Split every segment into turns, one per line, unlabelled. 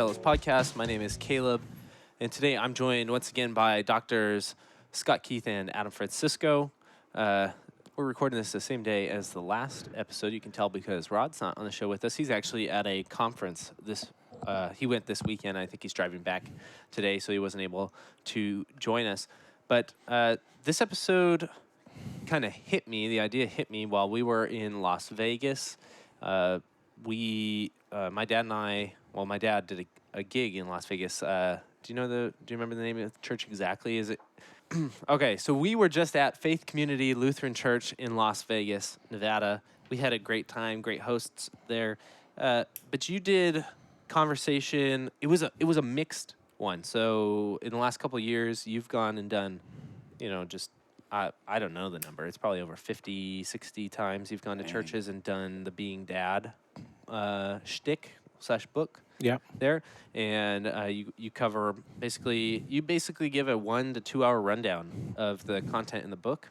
Fellows podcast. My name is Caleb, and today I'm joined once again by doctors Scott Keith and Adam Francisco. We're recording this the same day as the last episode. You can tell because Rod's not on the show with us. He's actually at a conference he went this weekend. I think he's driving back today, so he wasn't able to join us. But this episode kind of hit me. The idea hit me while we were in Las Vegas. My dad and I, my dad did a gig in Las Vegas. Do you remember the name of the church exactly? Is it? Okay, so we were just at Faith Community Lutheran Church in Las Vegas, Nevada. We had a great time, great hosts there. But you did conversation. It was a mixed one. So in the last couple of years, you've gone and done, I don't know the number. It's probably over 50, 60 times you've gone to churches and done the Being Dad shtick / book.
Yeah.
There, and you cover you basically give a 1 to 2 hour rundown of the content in the book.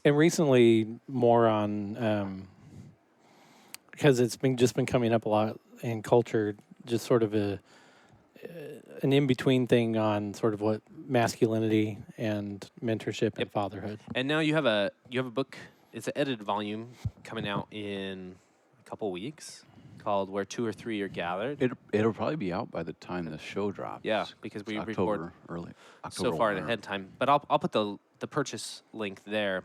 And recently more on because it's been coming up a lot in culture, just sort of an in between thing on sort of what masculinity and mentorship and fatherhood.
And now you have a book. It's an edited volume coming out in a couple weeks, called Where Two or Three Are Gathered.
It'll probably be out by the time the show drops.
Yeah, because we record
early
so far ahead of time. But I'll put the purchase link there.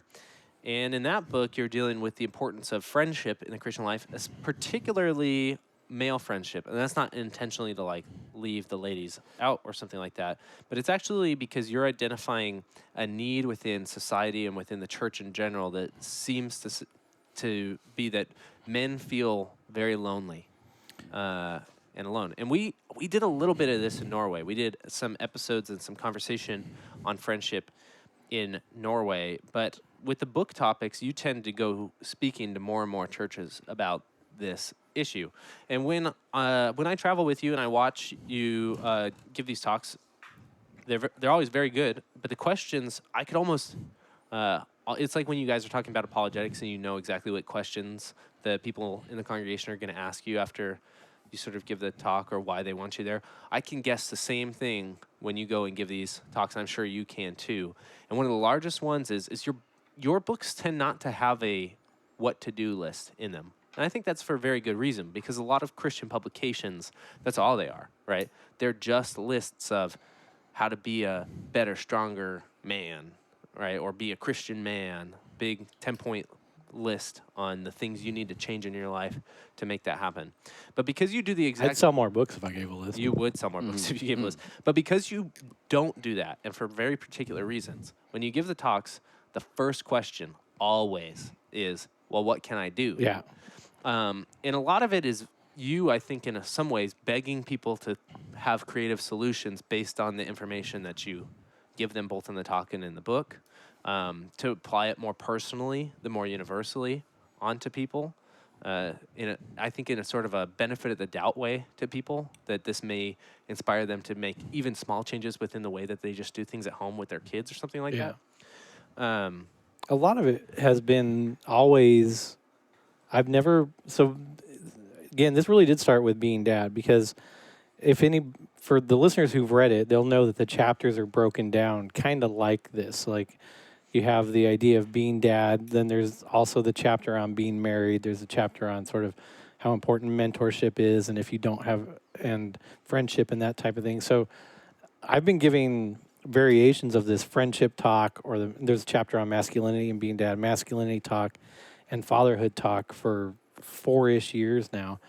And in that book, you're dealing with the importance of friendship in the Christian life, particularly male friendship. And that's not intentionally to leave the ladies out or something like that. But it's actually because you're identifying a need within society and within the church in general that seems to be that men feel very lonely and alone. And we did a little bit of this in Norway. We did some episodes and some conversation on friendship in Norway. But with the book topics, you tend to go speaking to more and more churches about this issue. And when I travel with you and I watch you give these talks, they're always very good. But the questions, I could almost... it's like when you guys are talking about apologetics and you know exactly what questions the people in the congregation are going to ask you after you sort of give the talk or why they want you there. I can guess the same thing when you go and give these talks, and I'm sure you can too. And one of the largest ones is your books tend not to have a what-to-do list in them. And I think that's for a very good reason, because a lot of Christian publications, that's all they are, right? They're just lists of how to be a better, stronger man, right? Or be a Christian man, big 10-point list on the things you need to change in your life to make that happen. But because you do the exact...
I'd sell more books if I gave a list.
You would sell more books if you gave a list. But because you don't do that, and for very particular reasons, when you give the talks, the first question always is, well, what can I do?
Yeah.
And a lot of it is you, I think, in some ways, begging people to have creative solutions based on the information that you give them both in the talk and in the book, to apply it more personally, the more universally onto people. I think in a sort of a benefit of the doubt way to people, that this may inspire them to make even small changes within the way that they just do things at home with their kids or something like that.
A lot of it has been always... So again, this really did start with Being Dad, because for the listeners who've read it, they'll know that the chapters are broken down kind of like this. Like, you have the idea of being dad, then there's also the chapter on being married, there's a chapter on sort of how important mentorship is, and if you don't have, and friendship and that type of thing. So I've been giving variations of this friendship talk, or there's a chapter on masculinity and being dad, masculinity talk, and fatherhood talk for 4-ish years now.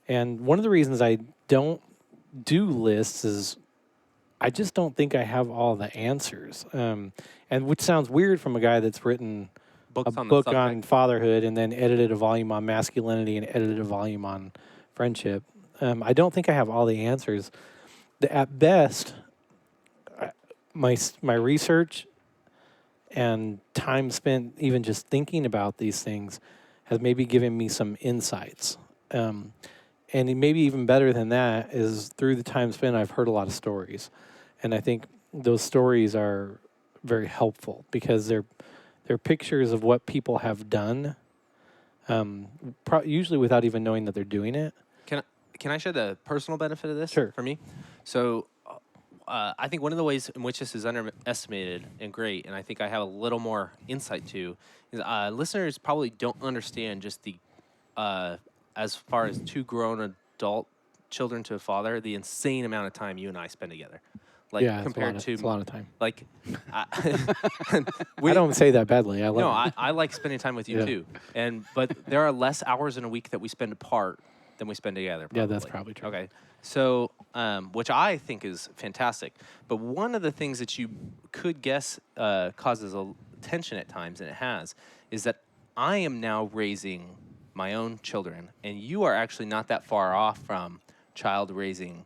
And one of the reasons I don't do lists is I just don't think I have all the answers. And which sounds weird from a guy that's written a book on fatherhood and then edited a volume on masculinity and edited a volume on friendship. I don't think I have all the answers. At best, my research and time spent even just thinking about these things has maybe given me some insights. And maybe even better than that is through the time spent, I've heard a lot of stories. And I think those stories are very helpful because they're pictures of what people have done, usually without even knowing that they're doing it.
can I share the personal benefit of this
Sure.
for me? So I think one of the ways in which this is underestimated and great, and I think I have a little more insight to, is listeners probably don't understand just the, as far as two grown adult children to a father, the insane amount of time you and I spend together. Like
Yeah,
compared
it's a lot of time.
like, I,
I don't say that badly. I love
no,
it.
I like spending time with you
Yeah.
too. But there are less hours in a week that we spend apart than we spend together.
Yeah, that's probably true.
Okay. So, which I think is fantastic. But one of the things that you could guess causes a tension at times, and it has, is that I am now raising my own children, and you are actually not that far off from child raising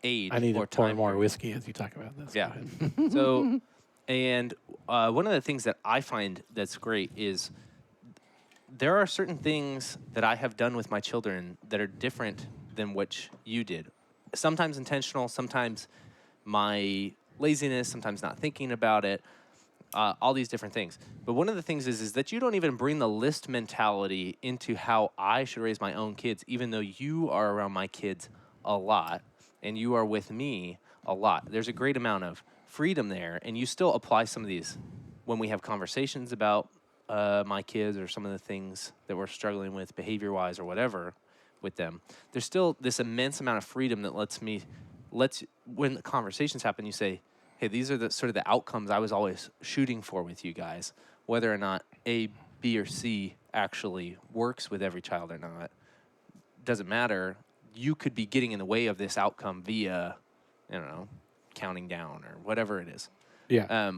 age
I need
or
to pour
time
more
period.
whiskey as you talk about this. Go
Yeah.
ahead.
So, and one of the things that I find that's great is there are certain things that I have done with my children that are different than what you did. Sometimes intentional, sometimes my laziness, sometimes not thinking about it, all these different things. But one of the things is that you don't even bring the list mentality into how I should raise my own kids, even though you are around my kids a lot and you are with me a lot. There's a great amount of freedom there, and you still apply some of these when we have conversations about my kids or some of the things that we're struggling with behavior-wise or whatever with them. There's still this immense amount of freedom that lets when the conversations happen, you say, hey, these are the sort of the outcomes I was always shooting for with you guys. Whether or not A, B, or C actually works with every child or not doesn't matter. You could be getting in the way of this outcome via, I don't know, counting down or whatever it is.
Yeah.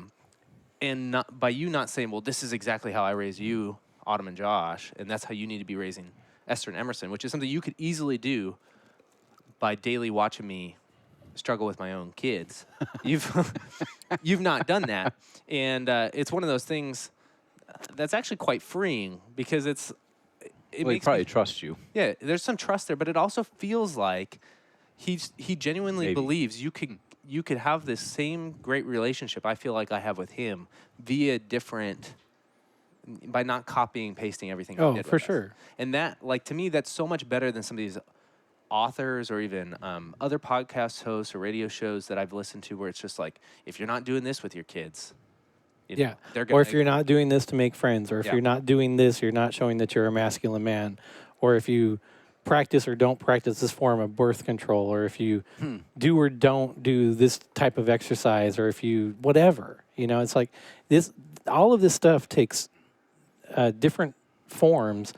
And not, by you not saying, well, this is exactly how I raise you, Autumn and Josh, and that's how you need to be raising Esther and Emerson, which is something you could easily do by daily watching me struggle with my own kids. You've not done that, and it's one of those things that's actually quite freeing because it
Well, he
makes
probably
me,
trusts you.
yeah. There's some trust there, but it also feels like he genuinely
Maybe.
believes you could have this same great relationship I feel like I have with him via different by not copying and pasting everything. he
Oh,
did
for
with us.
sure.
And that, like, to me, that's so much better than some of these authors or even other podcast hosts or radio shows that I've listened to where it's just like, if you're not doing this with your kids, you know,
Yeah.
they're gonna
Or if you're not doing this to make friends, or if
Yeah.
you're not doing this, you're not showing that you're a masculine man, or if you practice or don't practice this form of birth control, or if you do or don't do this type of exercise, or if you whatever, it's like this. All of this stuff takes different forms,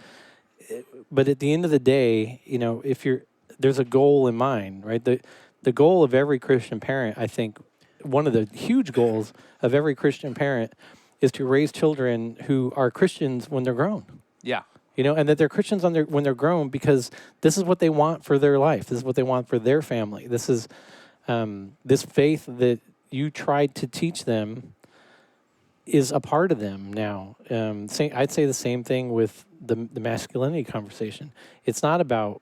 but at the end of the day, if there's a goal in mind, right? The goal of every Christian parent, I think, one of the huge goals of every Christian parent is to raise children who are Christians when they're grown.
Yeah.
And that they're Christians when they're grown because this is what they want for their life. This is what they want for their family. This is this faith that you tried to teach them is a part of them now. I'd say the same thing with the masculinity conversation. It's not about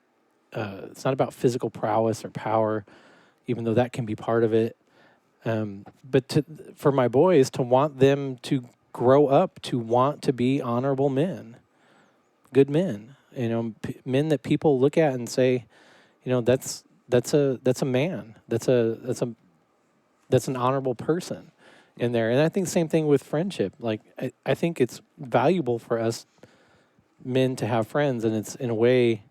physical prowess or power, even though that can be part of it. But for my boys, to want them to grow up to want to be honorable men, good men, men that people look at and say, that's a man, that's an honorable person in there. And I think the same thing with friendship. Like I think it's valuable for us men to have friends, and it's in a way,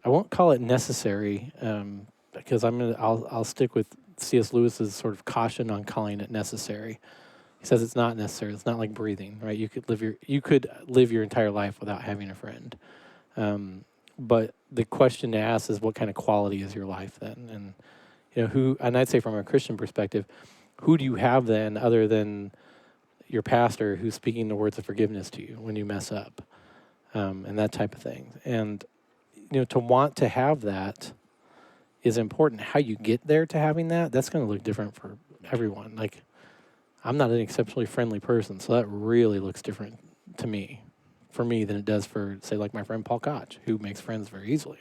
I won't call it necessary, because I'll stick with C.S. Lewis's sort of caution on calling it necessary. He says it's not necessary. It's not like breathing, right? You could live your entire life without having a friend. But the question to ask is, what kind of quality is your life then? And and I'd say from a Christian perspective, who do you have then other than your pastor who's speaking the words of forgiveness to you when you mess up, and that type of thing. And to want to have that is important. How you get there to having that's going to look different for everyone. Like, I'm not an exceptionally friendly person, so that really looks different for me than it does for, say, like my friend Paul Koch, who makes friends very easily.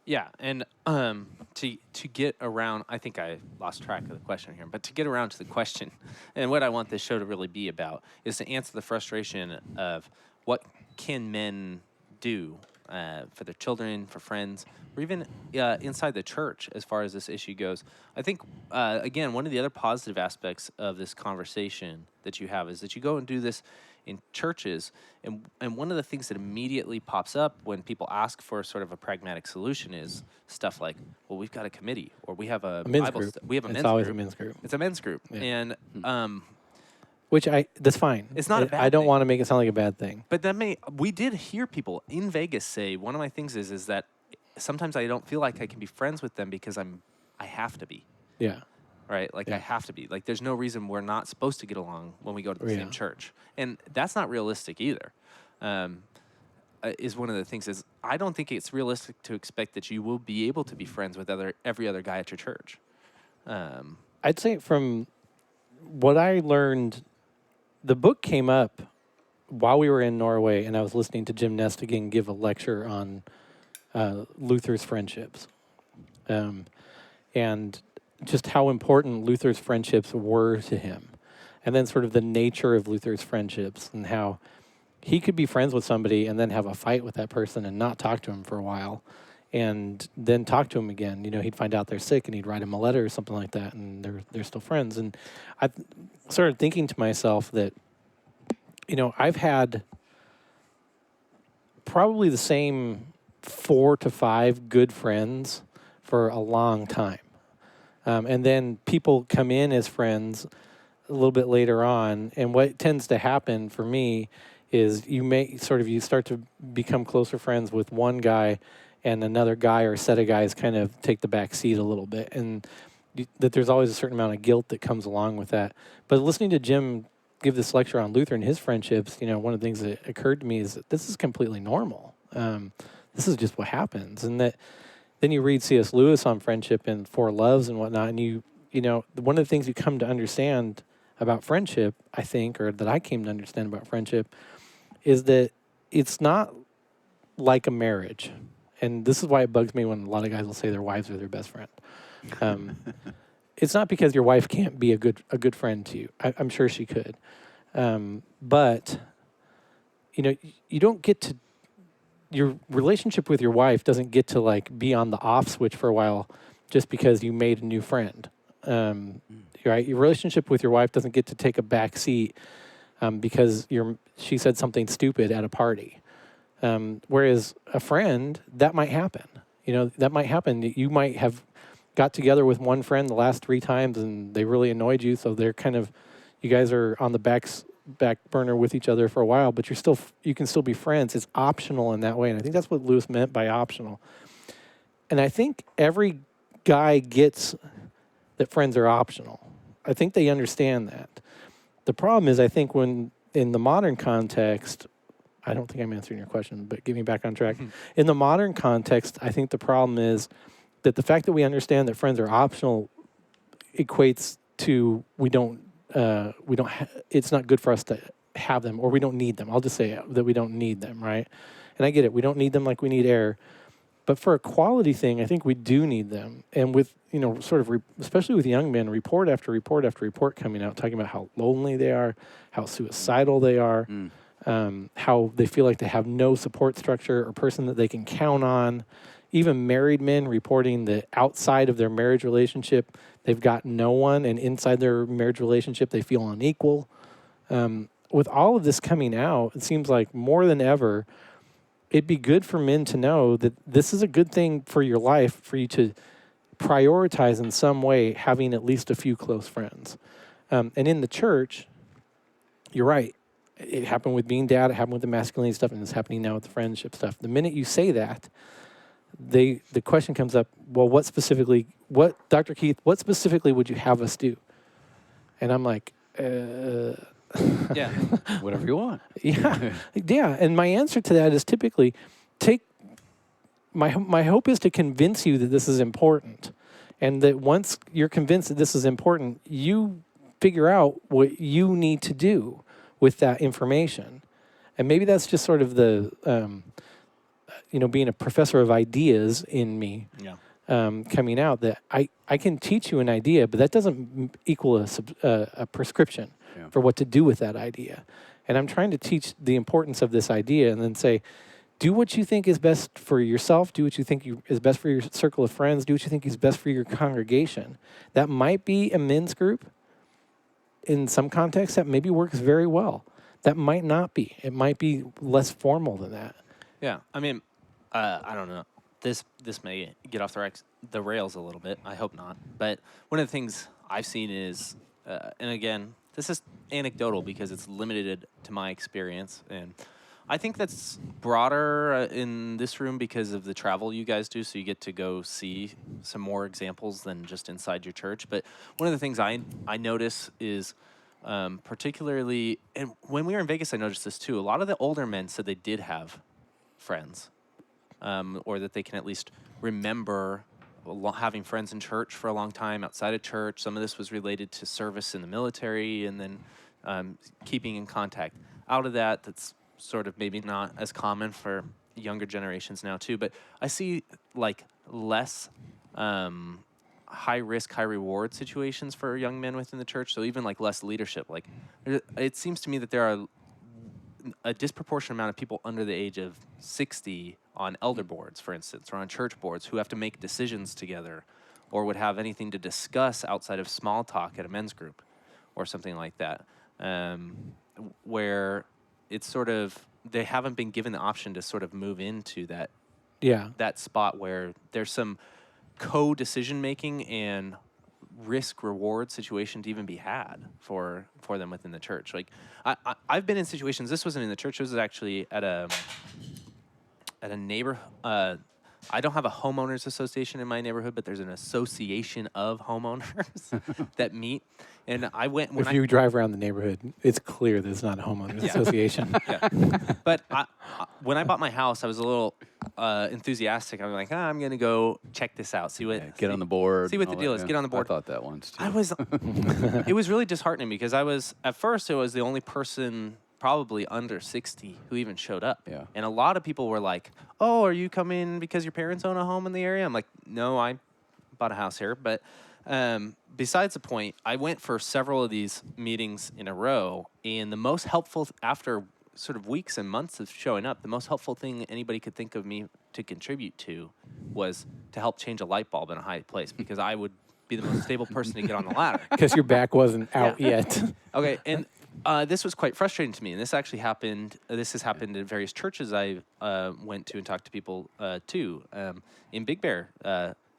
Yeah, and to get around, I think I lost track of the question here, but to get around to the question, and what I want this show to really be about, is to answer the frustration of what can men do for their children, for friends, or even inside the church as far as this issue goes. I think, again, one of the other positive aspects of this conversation that you have is that you go and do this in churches. And one of the things that immediately pops up when people ask for sort of a pragmatic solution is stuff like, well, we've got a committee, or we have a
men's
Bible
group.
We have a
It's
men's
always
group.
a men's group.
It's a men's group.
Yeah.
And
Which that's fine.
It's not a bad
I don't
thing.
want to make it sound like a bad thing.
But we did hear people in Vegas say, one of my things is that sometimes I don't feel like I can be friends with them because I have to be.
Yeah.
Right? Like, I have to be. Like, there's no reason we're not supposed to get along when we go to the same church. And that's not realistic either. Is one of the things is I don't think it's realistic to expect that you will be able to be friends with every other guy at your church.
I'd say from what I learned, the book came up while we were in Norway, and I was listening to Jim Nestigan give a lecture on Luther's friendships. And just how important Luther's friendships were to him. And then sort of the nature of Luther's friendships and how he could be friends with somebody and then have a fight with that person and not talk to him for a while and then talk to him again. You know, he'd find out they're sick and he'd write him a letter or something like that, and they're still friends. And I started thinking to myself that, you know, I've had probably the same 4 to 5 good friends for a long time. And then people come in as friends a little bit later on. And what tends to happen for me is you start to become closer friends with one guy, and another guy or set of guys kind of take the back seat a little bit. And that there's always a certain amount of guilt that comes along with that. But listening to Jim give this lecture on Luther and his friendships, you know, one of the things that occurred to me is that this is completely normal. This is just what happens. And that then you read C.S. Lewis on friendship and Four Loves and whatnot, and you know, one of the things you come to understand about friendship, I think, or that I came to understand about friendship, is that it's not like a marriage. And this is why it bugs me when a lot of guys will say their wives are their best friend. It's not because your wife can't be a good friend to you. I'm sure she could. But, you know, you don't get to, your relationship with your wife doesn't get to like be on the off switch for a while just because you made a new friend. Right? Your relationship with your wife doesn't get to take a back seat because she said something stupid at a party. Whereas a friend, that might happen. You know, that might happen. You might have got together with one friend the last 3 times and they really annoyed you, so they're kind of, you guys are on the back burner with each other for a while, but you can still be friends. It's optional in that way, and I think that's what Lewis meant by optional. And I think every guy gets that friends are optional. I think they understand that. The problem is, I think when in the modern context, I don't think I'm answering your question, but get me back on track. In the modern context, I think the problem is that the fact that we understand that friends are optional equates to it's not good for us to have them, or we don't need them. I'll just say that we don't need them, right? And I get it. We don't need them like we need air. But for a quality thing, I think we do need them. And with, you know, sort of, especially with young men, report after report after report coming out, talking about how lonely they are, how suicidal they are, how they feel like they have no support structure or person that they can count on. Even married men reporting that outside of their marriage relationship, they've got no one, and inside their marriage relationship, they feel unequal. With all of this coming out, it seems like more than ever, it'd be good for men to know that this is a good thing for your life, for you to prioritize in some way having at least a few close friends. And in the church, you're right. It happened with being dad, it happened with the masculinity stuff, and it's happening now with the friendship stuff. The minute you say that, the question comes up, well, Dr. Keith, what specifically would you have us do? And I'm like,
Yeah.
Whatever you want.
Yeah. Yeah. And my answer to that is typically my hope is to convince you that this is important. And that once you're convinced that this is important, you figure out what you need to do with that information. And maybe that's just sort of the, being a professor of ideas in me.
Yeah.
Coming out that I can teach you an idea, but that doesn't equal a prescription for what to do with that idea. And I'm trying to teach the importance of this idea and then say, do what you think is best for yourself. Do what you think is best for your circle of friends. Do what you think is best for your congregation. That might be a men's group in some contexts that maybe works very well. That might not be. It might be less formal than that.
Yeah, I mean, I don't know. This may get off the rails a little bit. I hope not. But one of the things I've seen is, and again, this is anecdotal because it's limited to my experience, and I think that's broader in this room because of the travel you guys do. So you get to go see some more examples than just inside your church. But one of the things I notice is. Particularly, and when we were in Vegas, I noticed this too. A lot of the older men said they did have friends, or that they can at least remember having friends in church for a long time, outside of church. Some of this was related to service in the military, and then keeping in contact. Out of that, that's sort of maybe not as common for younger generations now too. But I see like less. High risk, high reward situations for young men within the church. So even like less leadership. Like it seems to me that there are a disproportionate amount of people under the age of 60 on elder boards, for instance, or on church boards who have to make decisions together or would have anything to discuss outside of small talk at a men's group or something like that, where it's sort of, they haven't been given the option to sort of move into that spot where there's some co-decision making and risk reward situation to even be had for them within the church. Like I've been in situations. This wasn't in the church. This was actually at a neighbor. I don't have a homeowners association in my neighborhood, but there's an association of homeowners that meet. And I went when
if you drive around the neighborhood, it's clear that it's not a homeowners association.
Yeah. But when I bought my house, I was a little enthusiastic. I'm like, I'm going to go check this out.
Get on the board.
See what the deal is. Get on the board.
I thought that once too.
It was really disheartening because at first it was the only person probably under 60 who even showed up.
Yeah.
And a lot of people were like, oh, are you coming because your parents own a home in the area? I'm like, no, I bought a house here. But besides the point, I went for several of these meetings in a row, and the most helpful, after sort of weeks and months of showing up, the most helpful thing anybody could think of me to contribute to was to help change a light bulb in a high place, because I would be the most stable person to get on the ladder.
Because your back wasn't out yet.
Okay, and this was quite frustrating to me, and this actually happened. This has happened in various churches I went to and talked to people too, in Big Bear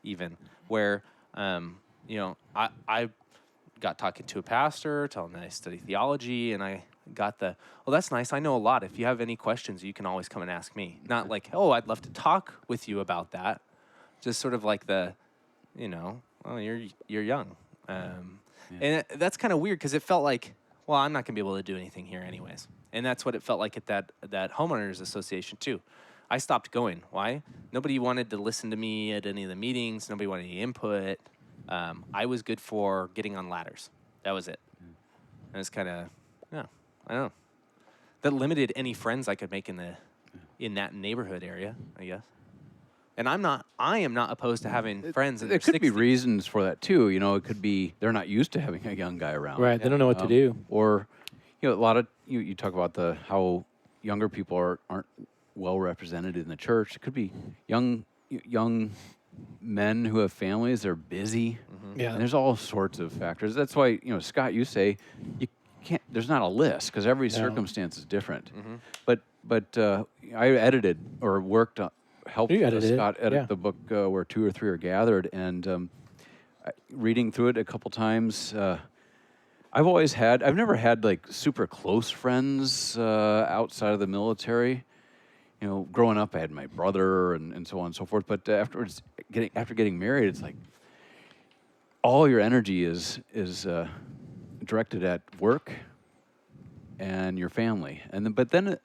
even, where I got talking to a pastor, telling them I study theology, and I got well, that's nice. I know a lot. If you have any questions, you can always come and ask me. Not like, oh, I'd love to talk with you about that. Just sort of like well, you're young. And that's kind of weird because it felt like, well, I'm not going to be able to do anything here anyways. And that's what it felt like at that homeowners association too. I stopped going. Why? Nobody wanted to listen to me at any of the meetings. Nobody wanted any input. I was good for getting on ladders. That was it. And it's kind of, I don't know. That limited any friends I could make in that neighborhood area, I guess. And I am not opposed to having friends.
There could be reasons for that too. It could be they're not used to having a young guy around.
Right. They don't know what to do.
Or, a lot of you talk about how younger people aren't well represented in the church. It could be young men who have families. They're busy.
Mm-hmm. Yeah.
And there's all sorts of factors. That's why Scott, you say you can't. There's not a list because every circumstance is different. Mm-hmm. But I edited or worked on. Helped Scott edit the book where two or three are gathered, and reading through it a couple times, I've never had like super close friends outside of the military. Growing up, I had my brother and so on and so forth. But after getting married, it's like all your energy is directed at work and your family, but then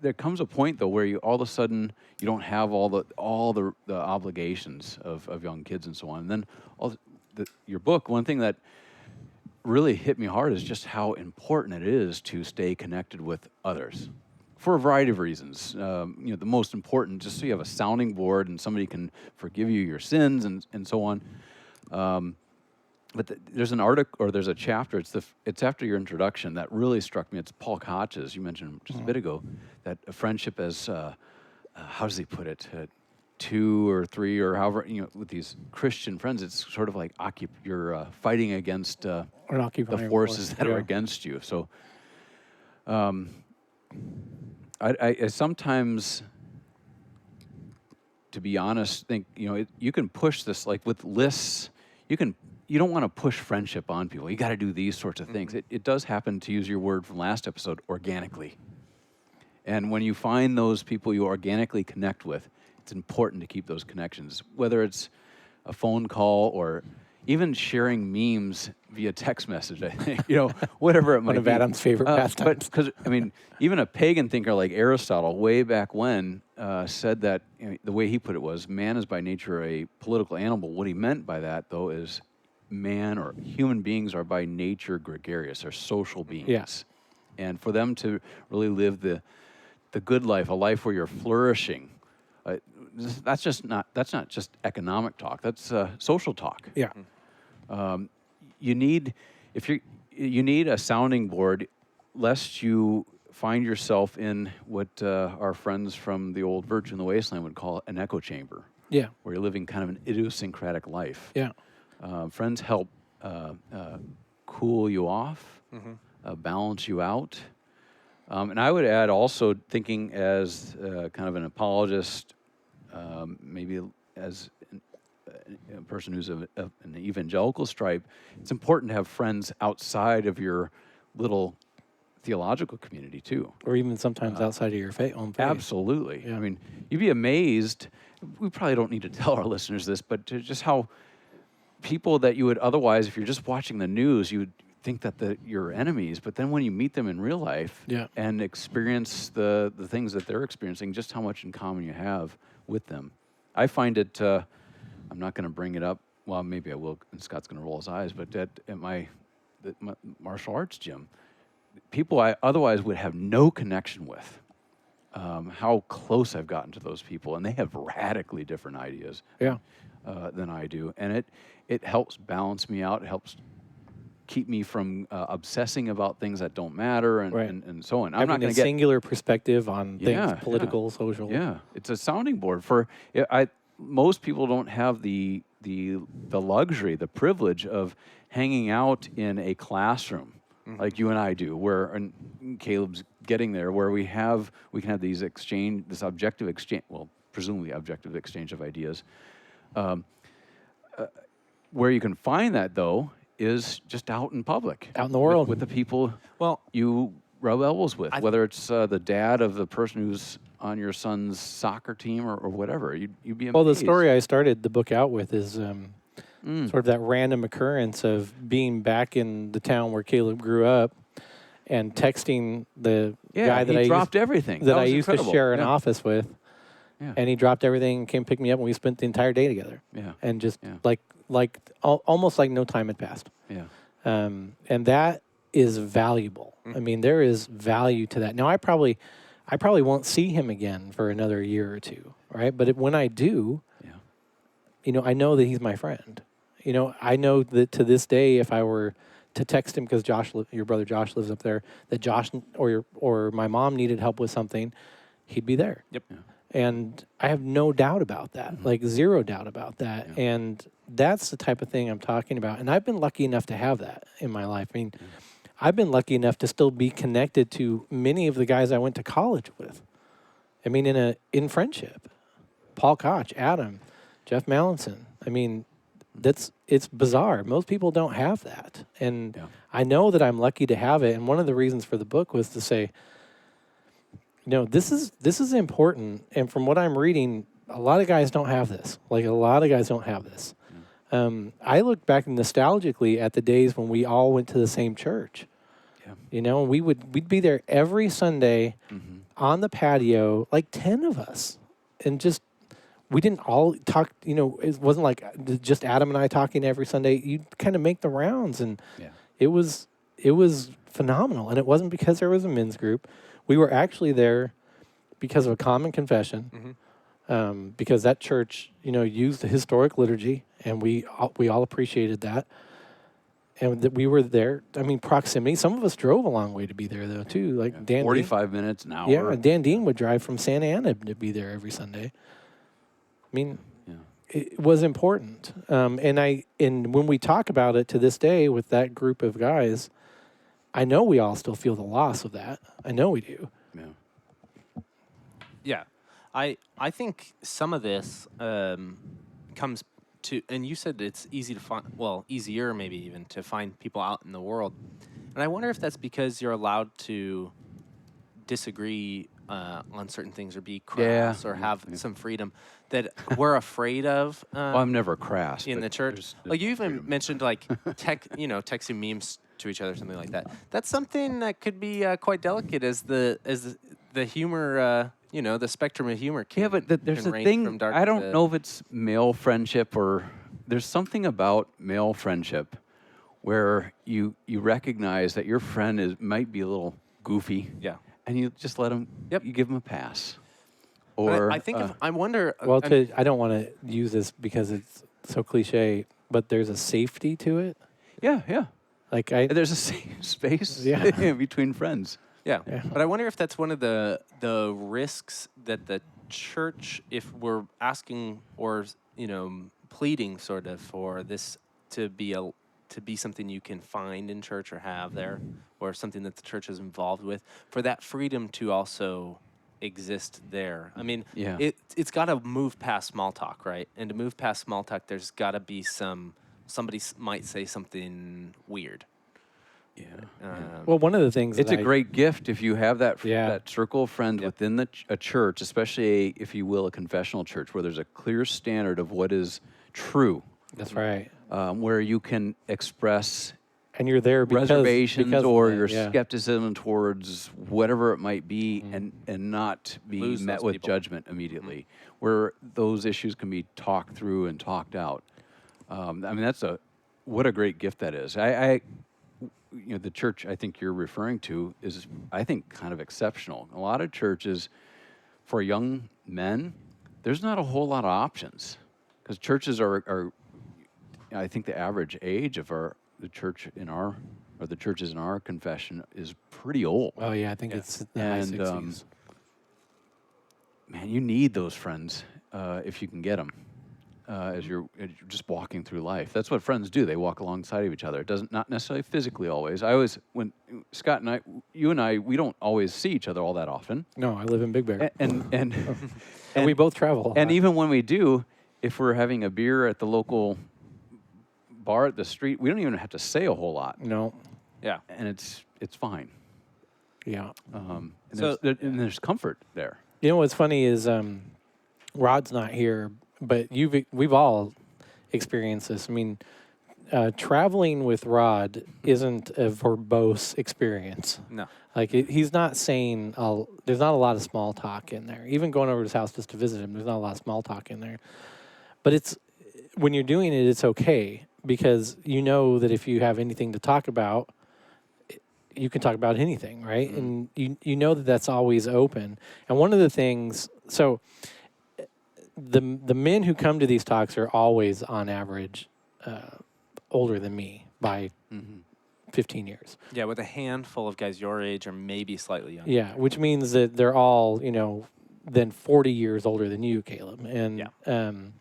there comes a point though where you all of a sudden you don't have all the obligations of young kids and so on. And then your book, one thing that really hit me hard is just how important it is to stay connected with others for a variety of reasons. The most important, just so you have a sounding board and somebody can forgive you your sins and so on. But there's an article, or there's a chapter, it's after your introduction that really struck me. It's Paul Koch's, you mentioned just a bit ago, that a friendship as how does he put it? 2 or 3 or however, with these Christian friends, it's sort of like you're fighting against the forces that are against you. So I sometimes, to be honest, think, you can push this, like with lists, you don't want to push friendship on people. You got to do these sorts of things. It does happen, to use your word from last episode, organically. And when you find those people you organically connect with, it's important to keep those connections, whether it's a phone call or even sharing memes via text message, I think, whatever it might be.
One of Adam's favorite pastimes.
Because, even a pagan thinker like Aristotle, way back when, said that, the way he put it was, man is by nature a political animal. What he meant by that, though, is man or human beings are by nature gregarious, are social beings.
Yes.
And for them to really live the good life, a life where you're flourishing, that's not just economic talk. That's social talk.
Yeah.
You need a sounding board, lest you find yourself in what our friends from the old Virgin in the Wasteland would call an echo chamber.
Yeah.
Where you're living kind of an idiosyncratic life.
Yeah.
Friends help cool you off, balance you out. And I would add also, thinking as kind of an apologist, maybe as a person who's an evangelical stripe, it's important to have friends outside of your little theological community too.
Or even sometimes outside of your own faith.
Absolutely.
Yeah.
You'd be amazed. We probably don't need to tell our listeners this, but just how people that you would otherwise, if you're just watching the news, you would think that you're enemies, but then when you meet them in real life and experience the things that they're experiencing, just how much in common you have with them. I find it, I'm not going to bring it up, well, maybe I will, and Scott's going to roll his eyes, but at my martial arts gym, people I otherwise would have no connection with, how close I've gotten to those people, and they have radically different ideas than I do, and it helps balance me out. It helps keep me from obsessing about things that don't matter and so on.
I'm not going to get singular perspective on things, political, social.
Yeah, it's a sounding board for. Most people don't have the luxury, the privilege of hanging out in a classroom like you and I do, and Caleb's getting there, where we can have this objective exchange, well, presumably objective exchange of ideas. Where you can find that, though, is just out in public,
out in the world,
with the people you rub elbows with, whether it's the dad of the person who's on your son's soccer team or whatever. You'd be amazed.
Well, the story I started the book out with is sort of that random occurrence of being back in the town where Caleb grew up and texting the guy that I used to share an office with. Yeah. And he dropped everything and came pick me up, and we spent the entire day together. Yeah. And just almost like no time had passed.
Yeah.
And that is valuable. There is value to that. Now, I probably won't see him again for another year or two, right? But when I do, I know that he's my friend. I know that to this day, if I were to text him because your brother Josh lives up there, that Josh or my mom needed help with something, he'd be there.
Yep. Yeah.
And I have no doubt about that, like zero doubt about that. Yeah. And that's the type of thing I'm talking about. And I've been lucky enough to have that in my life. I've been lucky enough to still be connected to many of the guys I went to college with. In friendship. Paul Koch, Adam, Jeff Mallinson. It's bizarre. Most people don't have that. And I know that I'm lucky to have it. And one of the reasons for the book was to say, this is important, and from what I'm reading, a lot of guys don't have this. I look back nostalgically at the days when we all went to the same church. Yeah. We'd be there every Sunday on the patio, like 10 of us, and just we didn't all talk. It wasn't like just Adam and I talking every Sunday. You'd kind of make the rounds, and it was phenomenal. And it wasn't because there was a men's group. We were actually there because of a common confession, because that church, used the historic liturgy, and we all appreciated that. and that we were there. I mean, proximity. Some of us drove a long way to be there, though, too. Like Dan
45 minutes, an hour.
Yeah, Dan Dean would drive from Santa Ana to be there every Sunday. I mean, it was important. And when we talk about it to this day with that group of guys, I know we all still feel the loss of that. I know we do.
Yeah. I think some of this comes to, and you said it's easy to find, well, easier maybe even to find people out in the world. And I wonder if that's because you're allowed to disagree on certain things or be crass or have some freedom that we're afraid of.
Well, I'm never crass
in the church.
There's
Like you even
freedom.
mentioned, like texting memes to each other, something like that. That's something that could be quite delicate as the humor, the spectrum of humor. Can,
But there's
can
a
range
thing.
from dark
I don't
to,
know if it's male friendship or there's something about male friendship where you recognize that your friend might be a little goofy.
Yeah.
And you just let him.
Yep.
You give him a pass.
But
Or
I think I wonder.
Well, I don't want to use this because it's so cliche, but there's a safety to it.
yeah.
Like
There's a safe space between friends.
Yeah.
Yeah.
But I wonder if that's one of the risks that the church, if we're asking or pleading sort of for this to be something you can find in church or have there, or something that the church is involved with, for that freedom to also exist there. I mean, it's got to move past small talk, right? And to move past small talk, there's got to be somebody might say something weird.
Yeah.
well, one of the things
It's
that
a great gift if you have that
Yeah.
that circle of friends within a church, especially if you will, a confessional church, where there's a clear standard of what is true,
That's right.
where you can express
And you're there
reservations
because of
or
that,
your
yeah.
skepticism towards whatever it might be, and not be
Lose
met
those
with
people.
judgment immediately, where those issues can be talked through and talked out. I mean, what a great gift that is. The church I think you're referring to is, I think, kind of exceptional. A lot of churches, for young men, there's not a whole lot of options, because churches are, I think the average age of the churches in our confession is pretty old.
Oh yeah, I think it's the high
And
60s.
man, you need those friends if you can get them. As you're just walking through life, that's what friends do. They walk alongside of each other. It doesn't, not necessarily physically always. When Scott and you and I, we don't always see each other all that often.
No, I live in Big Bear,
And
and we both travel.
And even when we do, if we're having a beer at the local bar at the street, we don't even have to say a whole lot.
No.
Yeah.
And it's fine.
Yeah.
And
So-
there's comfort there.
You know what's funny is Rod's not here, but we've all experienced this. I mean, traveling with Rod isn't a verbose experience.
No.
Like he's not saying there's not a lot of small talk in there. Even going over to his house just to visit him, there's not a lot of small talk in there. But it's when you're doing it, it's okay, because you know that if you have anything to talk about, you can talk about anything, right? And you know that that's always open. And one of the things, so the men who come to these talks are always, on average, older than me by 15 years.
Yeah, with a handful of guys your age or maybe slightly younger.
Yeah, which means that they're all, then 40 years older than you, Caleb. And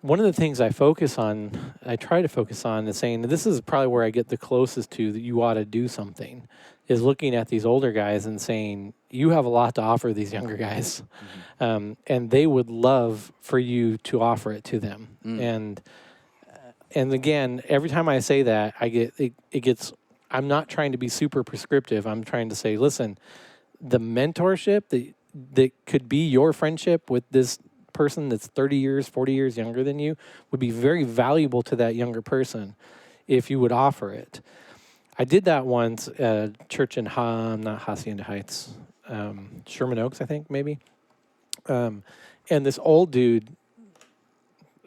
one of the things I try to focus on is saying, this is probably where I get the closest to that you ought to do something, is looking at these older guys and saying, you have a lot to offer these younger guys. And they would love for you to offer it to them. And again, every time I say that, I'm not trying to be super prescriptive. I'm trying to say, listen, the mentorship that could be your friendship with this person that's 30 years, 40 years younger than you would be very valuable to that younger person if you would offer it. I did that once at a church in not Hacienda Heights, Sherman Oaks, I think, maybe. And this old dude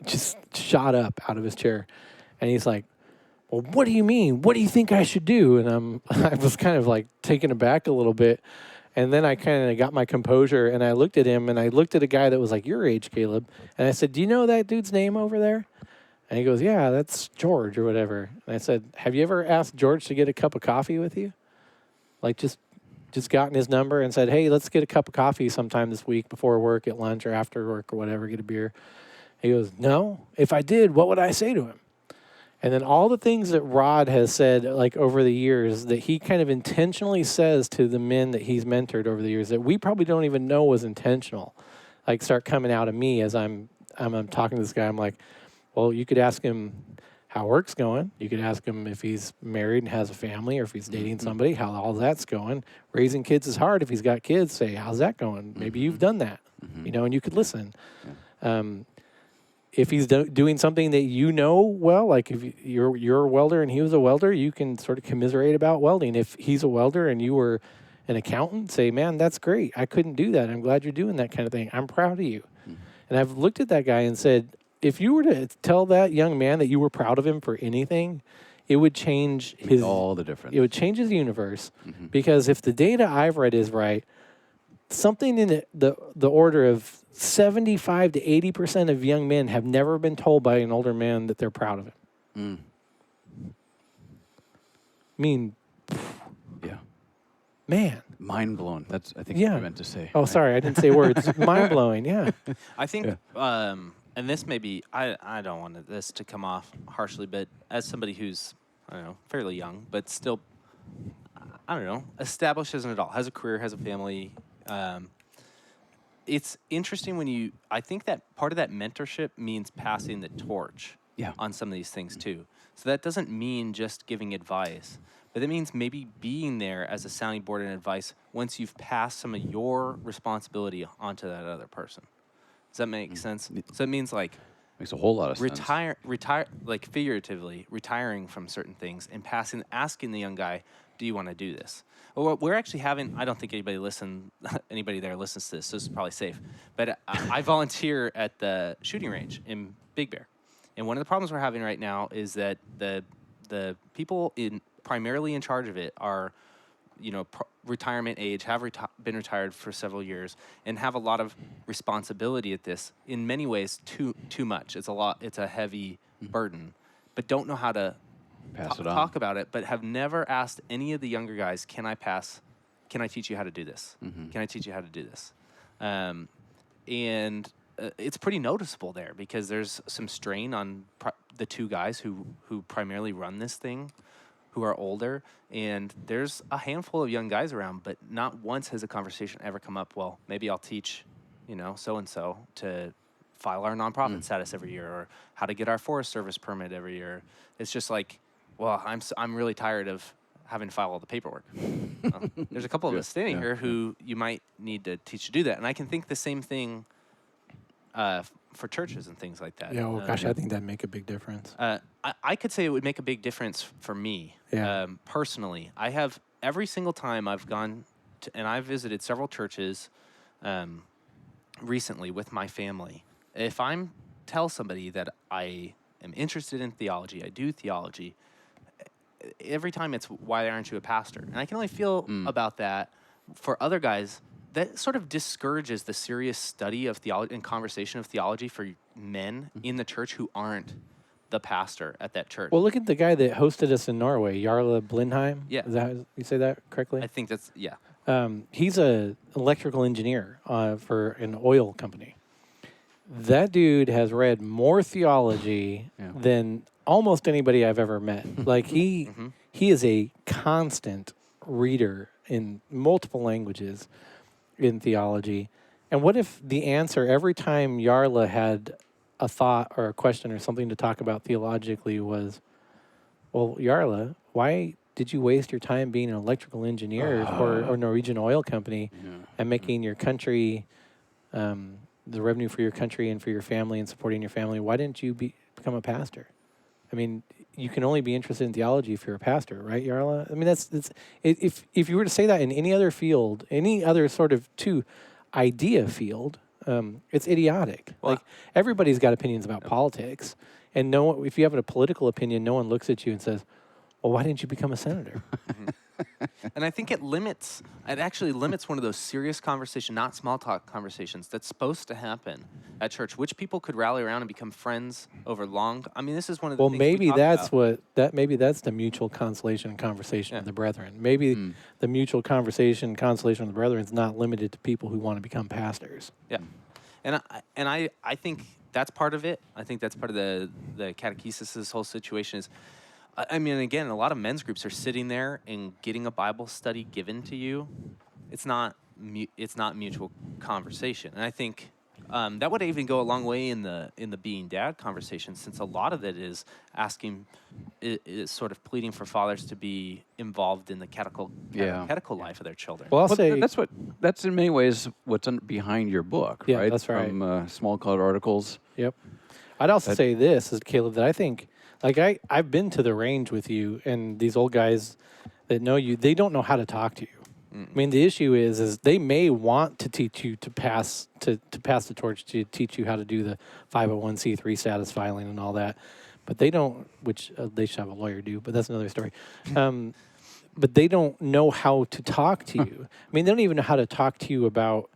just shot up out of his chair. And he's like, well, what do you mean? What do you think I should do? And I was kind of like taken aback a little bit. And then I kind of got my composure, and I looked at him, and I looked at a guy that was like your age, Caleb. And I said, do you know that dude's name over there? And he goes, yeah, that's George or whatever. And I said, have you ever asked George to get a cup of coffee with you? Like just gotten his number and said, hey, let's get a cup of coffee sometime this week before work, at lunch, or after work or whatever, get a beer. He goes, no. If I did, what would I say to him? And then all the things that Rod has said, like over the years, that he kind of intentionally says to the men that he's mentored over the years that we probably don't even know was intentional, like start coming out of me as I'm talking to this guy. I'm like, well, you could ask him how work's going. You could ask him if he's married and has a family, or if he's dating somebody, how all that's going. Raising kids is hard. If he's got kids, say, how's that going? Maybe you've done that, and you could listen. If he's doing something that well, like if you're a welder and he was a welder, you can sort of commiserate about welding. If he's a welder and you were an accountant, say, man, that's great. I couldn't do that. I'm glad you're doing that kind of thing. I'm proud of you. And I've looked at that guy and said, if you were to tell that young man that you were proud of him for anything, it would change
all the difference.
It would change his universe, because if the data I've read is right, something in the order of 75 to 80% of young men have never been told by an older man that they're proud of him. I mean,
yeah,
man,
mind blown. That's I think what you meant to say.
Oh, right? Sorry, I didn't say words. Mind blowing. Yeah,
I think. And this may be, I don't want this to come off harshly, but as somebody who's, I don't know, fairly young, but still, I don't know, established as an adult, has a career, has a family, it's interesting I think that part of that mentorship means passing the torch on some of these things too. So that doesn't mean just giving advice, but it means maybe being there as a sounding board and advice once you've passed some of your responsibility onto that other person. Does that make sense? So it means like
makes a whole lot of sense.
Retire, like figuratively retiring from certain things and asking the young guy, do you want to do this? Well, we're actually having, I don't think anybody there listens to this, so this is probably safe. But I volunteer at the shooting range in Big Bear. And one of the problems we're having right now is that the people primarily in charge of it are, retirement age, have been retired for several years, and have a lot of responsibility at this. In many ways, too much. It's a lot. It's a heavy burden, but don't know how to talk about it. But have never asked any of the younger guys, "Can I teach you how to do this? Can I teach you how to do this?" And it's pretty noticeable there because there's some strain on the two guys who primarily run this thing, who are older, and there's a handful of young guys around, but not once has a conversation ever come up, well, maybe I'll teach, so-and-so to file our nonprofit status every year, or how to get our Forest Service permit every year. It's just like, well, I'm really tired of having to file all the paperwork. There's a couple of us standing here who you might need to teach to do that, and I can think the same thing for churches and things like that.
Yeah, well, gosh, I think that'd make a big difference.
I could say it would make a big difference for me personally. I have every single time I've gone to, and I've visited several churches recently with my family. If I'm tell somebody that I am interested in theology, I do theology, every time it's, why aren't you a pastor? And I can only feel about that for other guys. That sort of discourages the serious study of theology and conversation of theology for men in the church who aren't the pastor at that church.
Well, look at the guy that hosted us in Norway, Jarle Blindheim.
Yeah.
Is that, you say that correctly?
I think that's, yeah.
He's an electrical engineer for an oil company. That dude has read more theology than almost anybody I've ever met. Like he is a constant reader in multiple languages in theology. And what if the answer every time Jarle had a thought or a question or something to talk about theologically was, well, Jarle, why did you waste your time being an electrical engineer for a Norwegian oil company and making your country, the revenue for your country and for your family and supporting your family? Why didn't you become a pastor? I mean, you can only be interested in theology if you're a pastor, right, Jarle? I mean, that's if you were to say that in any other field, any other sort of idea field, it's idiotic.
Well,
like everybody's got opinions about politics, and if you have a political opinion, no one looks at you and says, "Well, why didn't you become a senator?"
And I think it actually limits one of those serious conversations, not small talk conversations, that's supposed to happen at church, which people could rally around and become friends over long. I mean, this is one of the
Well,
things we
maybe
talk
that's
about.
maybe that's the mutual consolation and conversation
Yeah.
of the brethren. Maybe the mutual consolation of the brethren is not limited to people who want to become pastors.
Yeah. And I think that's part of it. I think that's part of the catechesis. This whole situation is, I mean, again, a lot of men's groups are sitting there and getting a Bible study given to you. It's not mutual conversation, and I think that would even go a long way in the being dad conversation, since a lot of it is asking, is sort of pleading for fathers to be involved in the catechetical life of their children.
Well, I'll say
that's in many ways what's behind your book,
Yeah,
right?
that's right.
From small colored articles.
Yep. I'd also say this, is Caleb, that I think, like I've been to the range with you, and these old guys that know you, they don't know how to talk to you. I mean, the issue is they may want to teach you to pass the torch, to teach you how to do the 501c3 status filing and all that, but they don't. Which they should have a lawyer do, but that's another story. But they don't know how to talk to you. I mean, they don't even know how to talk to you about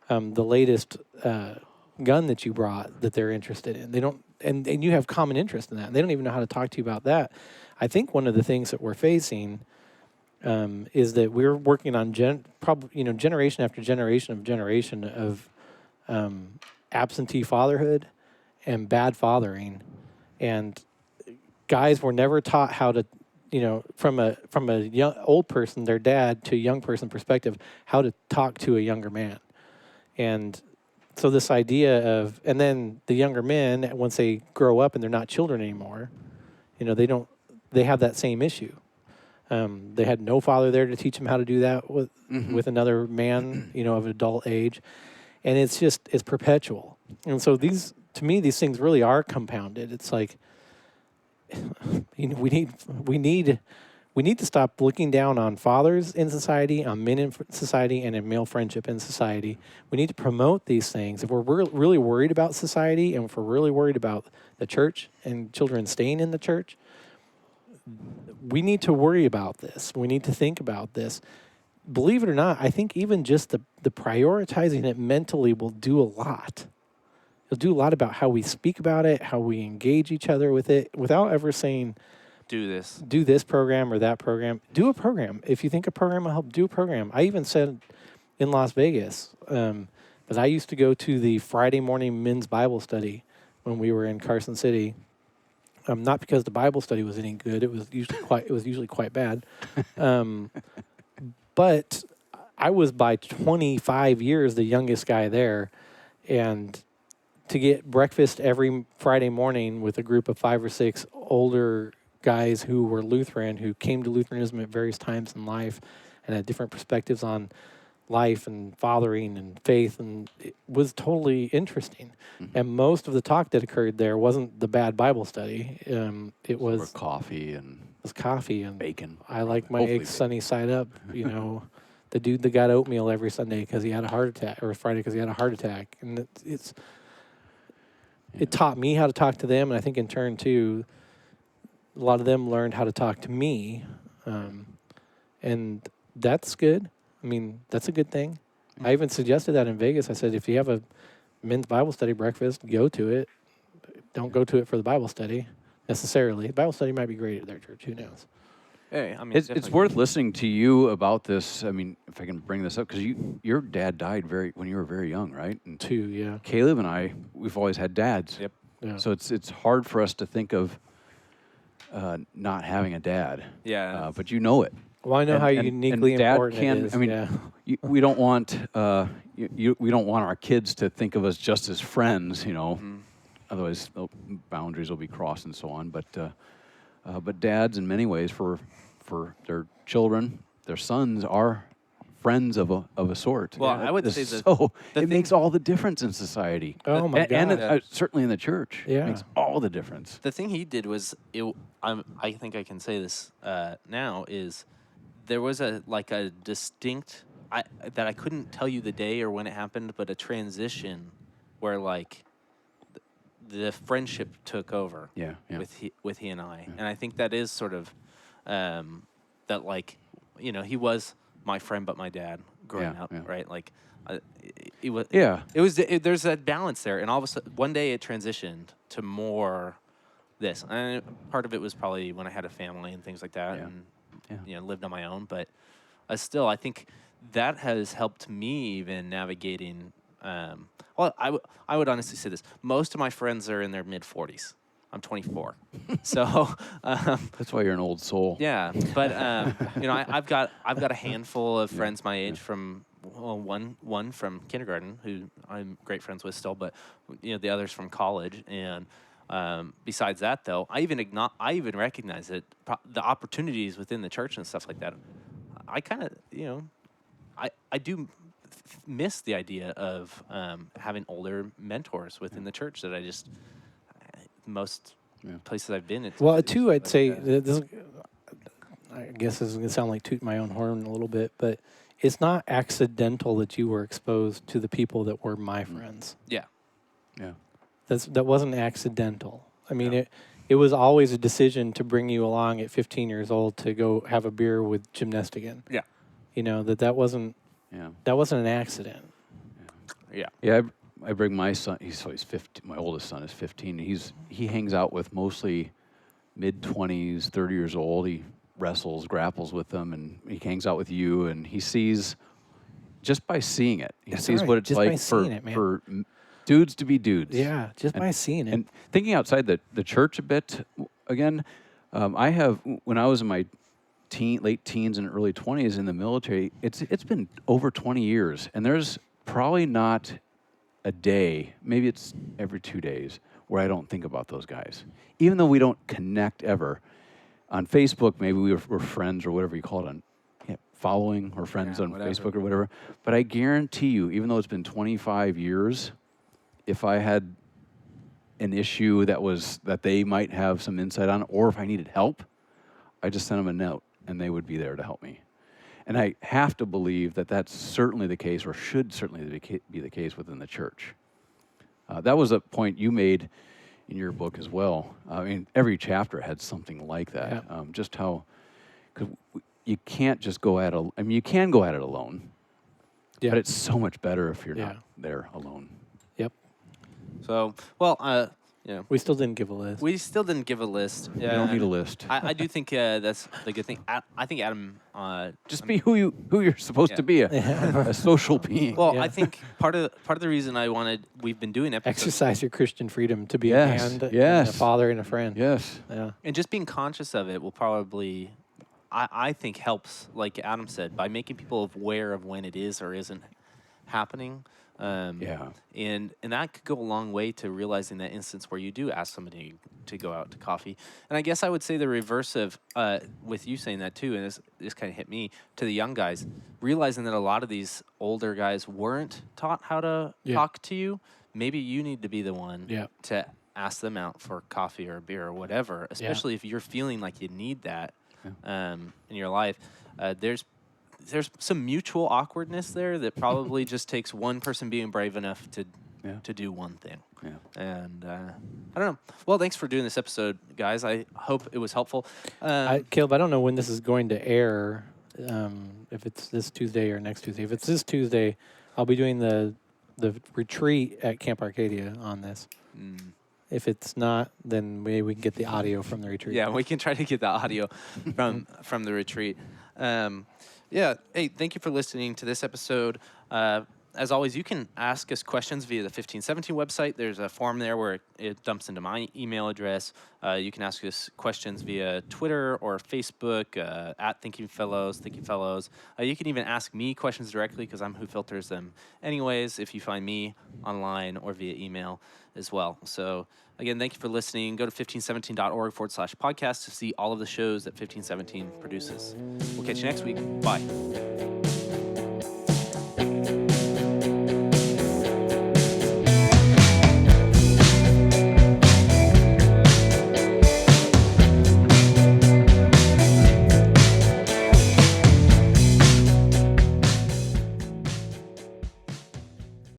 the latest gun that you brought that they're interested in. They don't, and you have common interest in that. They don't even know how to talk to you about that. I think one of the things that we're facing is that we're working on generation after generation of absentee fatherhood and bad fathering, and guys were never taught how to, from a young old person, their dad, to a young person perspective, how to talk to a younger man. And so this idea of, and then the younger men, once they grow up and they're not children anymore, they have that same issue. They had no father there to teach them how to do that with another man, of adult age. And it's perpetual. And so to me, these things really are compounded. It's like, we need to stop looking down on fathers in society, on men in society, and in male friendship in society. We need to promote these things. If we're really worried about society, and if we're really worried about the church and children staying in the church, we need to worry about this. We need to think about this. Believe it or not, I think even just the prioritizing it mentally will do a lot. It'll do a lot about how we speak about it, how we engage each other with it, without ever saying, do this program or that program. Do a program. If you think a program will help, do a program. I even said in Las Vegas, because I used to go to the Friday morning men's Bible study when we were in Carson City. Not because the Bible study was any good. It was usually quite bad. But I was by 25 years the youngest guy there, and to get breakfast every Friday morning with a group of 5 or 6 older guys who were Lutheran, who came to Lutheranism at various times in life and had different perspectives on life and fathering and faith, and it was totally interesting. Mm-hmm. And most of the talk that occurred there wasn't the bad Bible study. It was
coffee and bacon.
I like my eggs sunny side up. The dude that got oatmeal every Sunday because he had a heart attack, or Friday because he had a heart attack, and it taught me how to talk to them, and I think in turn too, a lot of them learned how to talk to me, and that's good. I mean, that's a good thing. I even suggested that in Vegas. I said, if you have a men's Bible study breakfast, go to it. Don't go to it for the Bible study necessarily. The Bible study might be great at their church. Who knows?
Hey, I mean,
it's worth listening to you about this. I mean, if I can bring this up, because your dad died when you were very young, right? And
2, yeah.
Caleb and we've always had dads.
Yep.
Yeah.
So it's hard for us to think of not having a dad.
Yeah.
But you know it.
Well, I know how uniquely important it is.
I mean, we don't want we don't want our kids to think of us just as friends, Mm-hmm. Otherwise, boundaries will be crossed and so on. But dads, in many ways, for their children, their sons are friends of a sort.
Well, I would say
it makes all the difference in society.
Oh my God!
And certainly in the church, it makes all the difference.
The thing he did was, I think I can say this now, is there was a distinct, that I couldn't tell you the day or when it happened, but a transition where the friendship took over.
Yeah.
With he and I, and I think that is sort of that he was my friend, but my dad growing up,
yeah.
right? Like, it was.
Yeah.
There's that balance there, and all of a sudden, one day it transitioned to more this. And part of it was probably when I had a family and things like that, and lived on my own. But still, I think that has helped me even navigating. Well, I would honestly say this: most of my friends are in their mid-40s. I'm 24, so
That's why you're an old soul.
yeah. But I've got a handful of friends my age from one from kindergarten who I'm great friends with still, but the others from college. And besides that, though, I even recognize that the opportunities within the church and stuff like that. I kind of I do miss the idea of having older mentors within the church that I just most places I've been.
Well, too, I'd say this. I guess this is going to sound like toot my own horn a little bit, but it's not accidental that you were exposed to the people that were my friends.
Yeah.
Yeah.
That wasn't accidental. I mean, it was always a decision to bring you along at 15 years old to go have a beer with Jim Nestigan.
Yeah.
That wasn't an accident.
Yeah.
Yeah. I bring my son. He's 15. My oldest son is 15. He hangs out with mostly mid-20s, 30 years old. He grapples with them, and he hangs out with you, and he sees just by seeing it. He sees what it's like for dudes to be dudes.
Yeah, just by seeing it.
And thinking outside the church a bit, again, when I was in my late teens and early 20s in the military, it's been over 20 years, and there's probably not a day, maybe it's every 2 days, where I don't think about those guys. Even though we don't connect ever. On Facebook, maybe we're friends or whatever you call it, following or friends on Facebook or whatever. But I guarantee you, even though it's been 25 years, if I had an issue that they might have some insight on, or if I needed help, I just sent them a note, and they would be there to help me. And I have to believe that that's certainly the case, or should certainly be the case within the church. That was a point you made in your book as well. I mean, every chapter had something like that.
Yeah.
Just how, because you can't just go at it. I mean, you can go at it alone, but it's so much better if you're not there alone.
Yep.
So, well,
we still didn't give a list.
You don't need a list.
I do think that's the good thing. I think Adam
just be who you're supposed to be, a social being.
Well, I think part of the reason we've been doing episodes,
exercise your Christian freedom to be a hand, and a father, and a friend.
Yes.
Yeah.
And just being conscious of it will probably, I think, helps. Like Adam said, by making people aware of when it is or isn't happening. And that could go a long way to realizing that instance where you do ask somebody to go out to coffee. And I guess I would say the reverse of with you saying that too, and this kind of hit me, to the young guys, realizing that a lot of these older guys weren't taught how to talk to you. Maybe you need to be the one to ask them out for coffee or a beer or whatever, especially if you're feeling like you need that in your life. There's some mutual awkwardness there that probably just takes one person being brave enough to do one thing.
Yeah.
And I don't know. Well, thanks for doing this episode, guys. I hope it was helpful.
Caleb, I don't know when this is going to air, if it's this Tuesday or next Tuesday. If it's this Tuesday, I'll be doing the retreat at Camp Arcadia on this. If it's not, then maybe we can get the audio from the retreat.
Yeah, we can try to get the audio from the retreat. Hey, thank you for listening to this episode. As always, you can ask us questions via the 1517 website. There's a form there where it dumps into my email address. You can ask us questions via Twitter or Facebook, at Thinking Fellows. You can even ask me questions directly because I'm who filters them anyways, if you find me online or via email as well. So, again, thank you for listening. Go to 1517.org/podcast to see all of the shows that 1517 produces. We'll catch you next week. Bye.